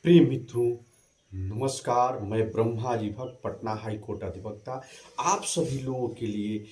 प्रिय मित्रों, नमस्कार। मैं ब्रह्माजी भक्त, पटना हाई कोर्ट अधिवक्ता आप सभी लोगों के लिए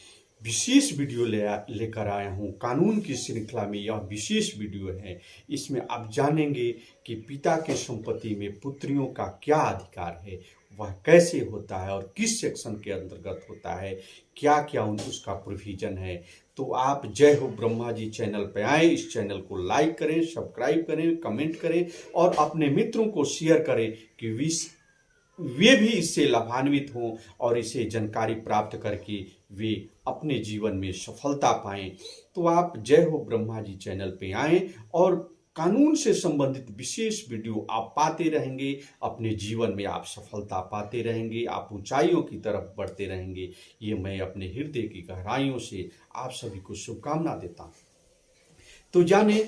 विशेष वीडियो लेकर आया हूँ। कानून की श्रृंखला में यह विशेष वीडियो है। इसमें आप जानेंगे कि पिता के संपत्ति में पुत्रियों का क्या अधिकार है, वह कैसे होता है और किस सेक्शन के अंतर्गत होता है, क्या क्या उसका प्रोविजन है। तो आप जय हो ब्रह्मा जी चैनल पे आए, इस चैनल को लाइक करें, सब्सक्राइब करें, कमेंट करें और अपने मित्रों को शेयर करें कि वे भी इससे लाभान्वित हों और इसे जानकारी प्राप्त करके वे अपने जीवन में सफलता पाएं। तो आप जय हो ब्रह्मा जी चैनल पे आएं और कानून से संबंधित विशेष वीडियो आप पाते रहेंगे। अपने जीवन में आप सफलता पाते रहेंगे, आप ऊंचाइयों की तरफ बढ़ते रहेंगे। ये मैं अपने हृदय की गहराइयों से आप सभी को शुभकामना देता हूं। तो जाने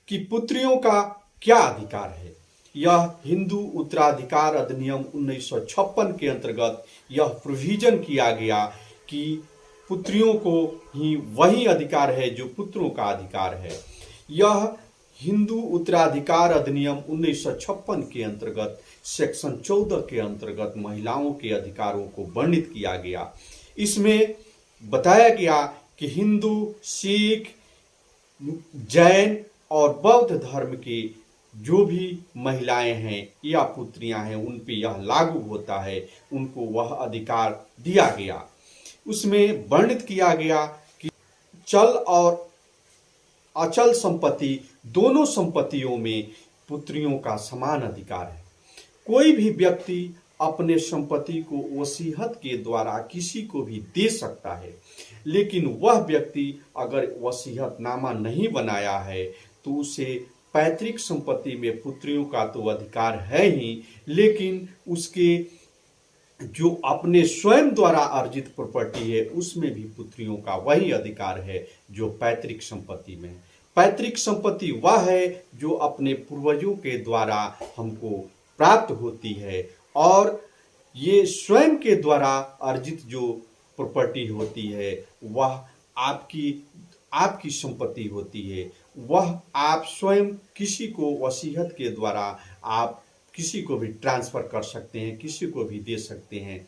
कि पुत्रियों का क्या अधिकार है। यह हिंदू उत्तराधिकार अधिनियम 1956 के अंतर्गत यह प्रोविजन किया गया कि पुत्रियों को ही वही अधिकार है जो पुत्रों का अधिकार है। यह हिंदू उत्तराधिकार अधिनियम 1956 के अंतर्गत सेक्शन 14 के अंतर्गत महिलाओं के अधिकारों को वर्णित किया गया। इसमें बताया गया कि हिंदू, सिख, जैन और बौद्ध धर्म के जो भी महिलाएं हैं या पुत्रियां हैं उन पे यह लागू होता है, उनको वह अधिकार दिया गया। उसमें वर्णित किया गया कि चल और अचल संपत्ति दोनों संपत्तियों में पुत्रियों का समान अधिकार है। कोई भी व्यक्ति अपने संपत्ति को वसीयत के द्वारा किसी को भी दे सकता है, लेकिन वह व्यक्ति अगर वसीयतनामा नहीं बनाया है तो उसे पैतृक संपत्ति में पुत्रियों का तो अधिकार है ही, लेकिन उसके जो अपने स्वयं द्वारा अर्जित प्रॉपर्टी है उसमें भी पुत्रियों का वही अधिकार है जो पैतृक संपत्ति में। पैतृक संपत्ति वह है जो अपने पूर्वजों के द्वारा हमको प्राप्त होती है और ये स्वयं के द्वारा अर्जित जो प्रॉपर्टी होती है वह आपकी संपत्ति होती है। वह आप स्वयं किसी को वसीयत के द्वारा आप किसी को भी ट्रांसफर कर सकते हैं, किसी को भी दे सकते हैं।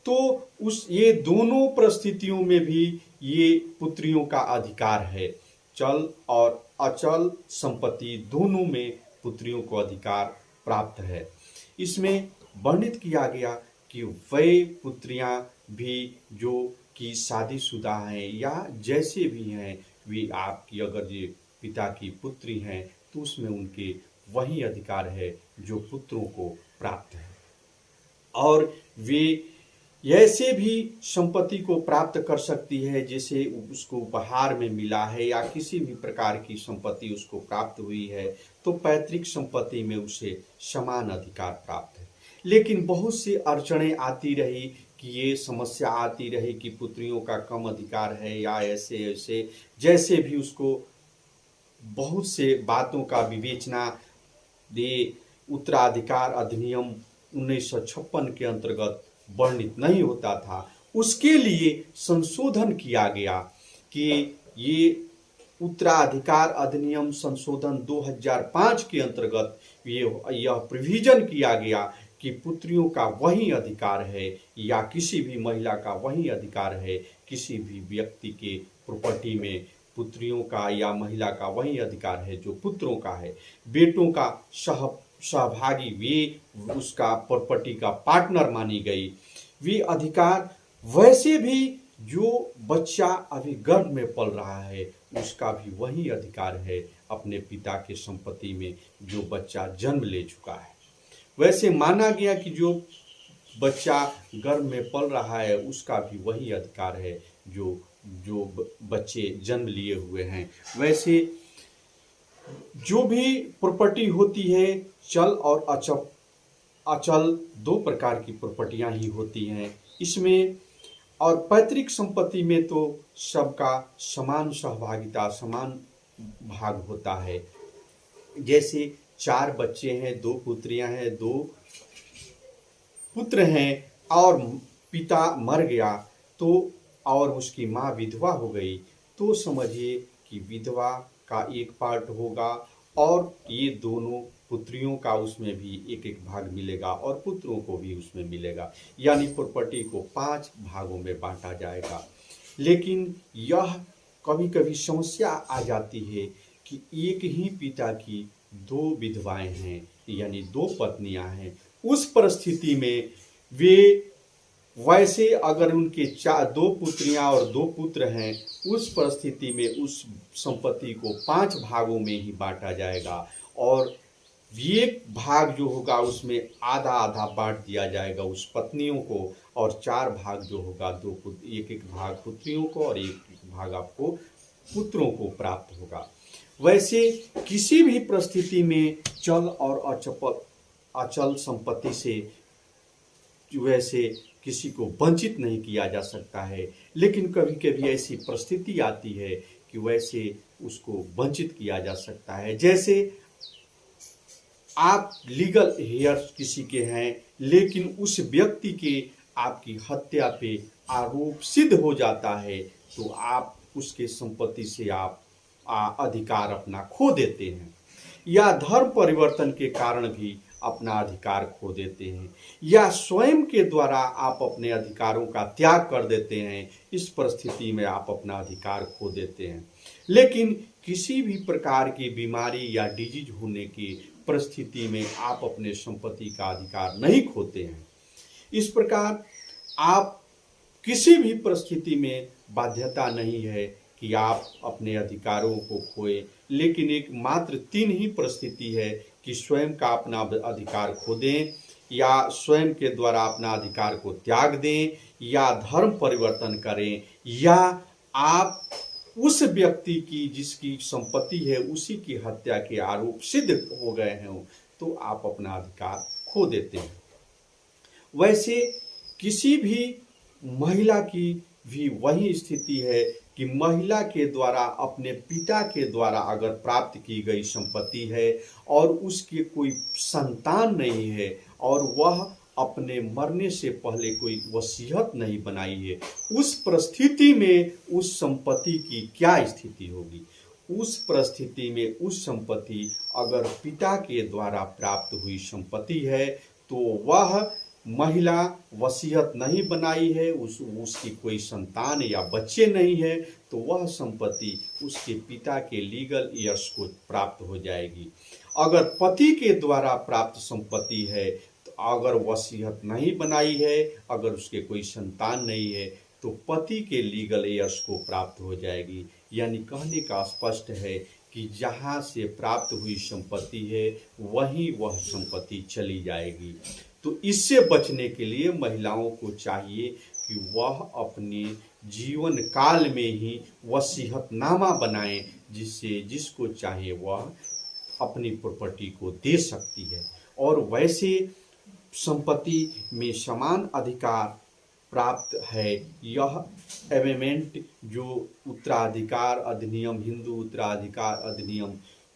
तो ये दोनों परिस्थितियों में भी ये पुत्रियों का अधिकार है। चल और अचल संपत्ति दोनों में पुत्रियों को अधिकार प्राप्त है। इसमें वर्णित किया गया कि वे पुत्रियां भी जो कि शादीशुदा हैं या जैसे भी हैं, वे आपकी अगर ये पिता की पुत्री हैं तो उसमें उनके वही अधिकार है जो पुत्रों को प्राप्त है। और वे ऐसे भी संपत्ति को प्राप्त कर सकती है जैसे उसको उपहार में मिला है या किसी भी प्रकार की संपत्ति उसको प्राप्त हुई है, तो पैतृक संपत्ति में उसे समान अधिकार प्राप्त है। लेकिन बहुत सी अड़चनें आती रही कि ये समस्या आती रही कि पुत्रियों का कम अधिकार है या ऐसे ऐसे, जैसे भी उसको बहुत से बातों का विवेचना दे उत्तराधिकार अधिनियम 1956 के अंतर्गत वर्णित नहीं होता था। उसके लिए संशोधन किया गया कि ये उत्तराधिकार अधिनियम संशोधन 2005 के अंतर्गत यह प्रोविजन किया गया कि पुत्रियों का वही अधिकार है या किसी भी महिला का वही अधिकार है, किसी भी व्यक्ति के प्रॉपर्टी में पुत्रियों का या महिला का वही अधिकार है जो पुत्रों का है। बेटों का सहभागी वे उसका प्रॉपर्टी का पार्टनर मानी गई। वे अधिकार वैसे भी जो बच्चा अभी गर्भ में पल रहा है उसका भी वही अधिकार है अपने पिता के संपत्ति में जो बच्चा जन्म ले चुका है। वैसे माना गया कि जो बच्चा गर्भ में पल रहा है उसका भी वही अधिकार है जो बच्चे जन्म लिए हुए हैं। वैसे जो भी प्रॉपर्टी होती है, चल और अचल दो प्रकार की प्रॉपर्टियां ही होती हैं इसमें। और पैतृक संपत्ति में तो सबका समान सहभागिता, समान भाग होता है। जैसे 4 बच्चे हैं, 2 पुत्रियां हैं, 2 पुत्र हैं और पिता मर गया तो और उसकी माँ विधवा हो गई, तो समझिए कि विधवा का एक पार्ट होगा और ये दोनों पुत्रियों का उसमें भी एक एक भाग मिलेगा और पुत्रों को भी उसमें मिलेगा, यानी प्रॉपर्टी को 5 भागों में बांटा जाएगा। लेकिन यह कभी कभी समस्या आ जाती है कि एक ही पिता की 2 विधवाएं हैं, यानी 2 पत्नियां हैं। उस परिस्थिति में वे, वैसे अगर उनके 2 पुत्रियां और 2 पुत्र हैं, उस परिस्थिति में उस संपत्ति को 5 भागों में ही बांटा जाएगा और एक भाग जो होगा उसमें आधा आधा बांट दिया जाएगा उस पत्नियों को, और 4 भाग जो होगा एक एक भाग पुत्रियों को और एक भाग आपको पुत्रों को प्राप्त होगा। वैसे किसी भी परिस्थिति में चल और अचल संपत्ति से वैसे किसी को वंचित नहीं किया जा सकता है, लेकिन कभी कभी ऐसी परिस्थिति आती है कि वैसे उसको वंचित किया जा सकता है। जैसे आप लीगल हेयर्स किसी के हैं, लेकिन उस व्यक्ति के आपकी हत्या पे आरोप सिद्ध हो जाता है, तो आप उसके संपत्ति से आप अधिकार अपना खो देते हैं, या धर्म परिवर्तन के कारण भी अपना अधिकार खो देते हैं, या स्वयं के द्वारा आप अपने अधिकारों का त्याग कर देते हैं। इस परिस्थिति में आप अपना अधिकार खो देते हैं। लेकिन किसी भी प्रकार की बीमारी या डिजीज होने की परिस्थिति में आप अपने संपत्ति का अधिकार नहीं खोते हैं। इस प्रकार आप किसी भी परिस्थिति में बाध्यता नहीं है कि आप अपने अधिकारों को खोए, लेकिन एक मात्र 3 ही परिस्थिति है कि स्वयं का अपना अधिकार खो दें, या स्वयं के द्वारा अपना अधिकार को त्याग दें, या धर्म परिवर्तन करें, या आप उस व्यक्ति की जिसकी संपत्ति है उसी की हत्या के आरोप सिद्ध हो गए हैं, तो आप अपना अधिकार खो देते हैं। वैसे किसी भी महिला की भी वही स्थिति है कि महिला के द्वारा अपने पिता के द्वारा अगर प्राप्त की गई संपत्ति है और उसके कोई संतान नहीं है और वह अपने मरने से पहले कोई वसीयत नहीं बनाई है, उस परिस्थिति में उस संपत्ति की क्या स्थिति होगी? उस परिस्थिति में उस संपत्ति अगर पिता के द्वारा प्राप्त हुई संपत्ति है तो वह महिला वसीयत नहीं बनाई है, उसकी कोई संतान या बच्चे नहीं है, तो वह संपत्ति उसके पिता के लीगल ईयर्स को प्राप्त हो जाएगी। अगर पति के द्वारा प्राप्त संपत्ति है, तो अगर वसीयत नहीं बनाई है, अगर उसके कोई संतान नहीं है, तो पति के लीगल ईयर्स को प्राप्त हो जाएगी। यानी कहने का स्पष्ट है कि जहाँ से प्राप्त हुई संपत्ति है वहीं वह संपत्ति चली जाएगी। तो इससे बचने के लिए महिलाओं को चाहिए कि वह अपने जीवन काल में ही वसीयतनामा बनाएं, जिससे जिसको चाहे वह अपनी प्रॉपर्टी को दे सकती है। और वैसे संपत्ति में समान अधिकार प्राप्त है। यह अमेंडमेंट जो उत्तराधिकार अधिनियम, हिंदू उत्तराधिकार अधिनियम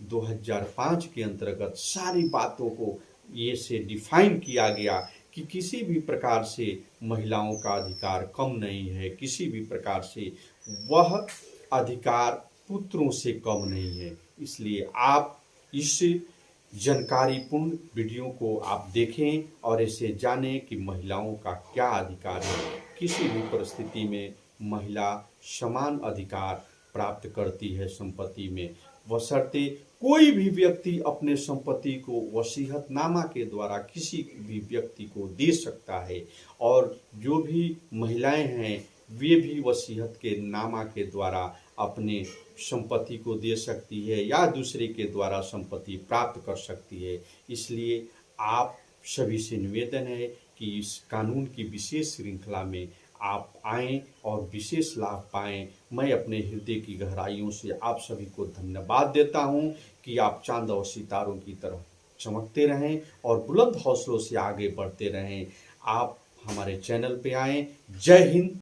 2005 के अंतर्गत सारी बातों को ये से डिफाइन किया गया कि किसी भी प्रकार से महिलाओं का अधिकार कम नहीं है, किसी भी प्रकार से वह अधिकार पुत्रों से कम नहीं है। इसलिए आप इस जानकारीपूर्ण वीडियो को आप देखें और इसे जानें कि महिलाओं का क्या अधिकार है। किसी भी परिस्थिति में महिला समान अधिकार प्राप्त करती है संपत्ति में, बशर्ते कोई भी व्यक्ति अपने संपत्ति को वसीयतनामा के द्वारा किसी भी व्यक्ति को दे सकता है, और जो भी महिलाएं हैं वे भी वसीयत के नामा के द्वारा अपने संपत्ति को दे सकती है या दूसरे के द्वारा संपत्ति प्राप्त कर सकती है। इसलिए आप सभी से निवेदन है कि इस कानून की विशेष श्रृंखला में आप आएं और विशेष लाभ पाएं। मैं अपने हृदय की गहराइयों से आप सभी को धन्यवाद देता हूं कि आप चांद और सितारों की तरह चमकते रहें और बुलंद हौसलों से आगे बढ़ते रहें। आप हमारे चैनल पे आएं। जय हिंद।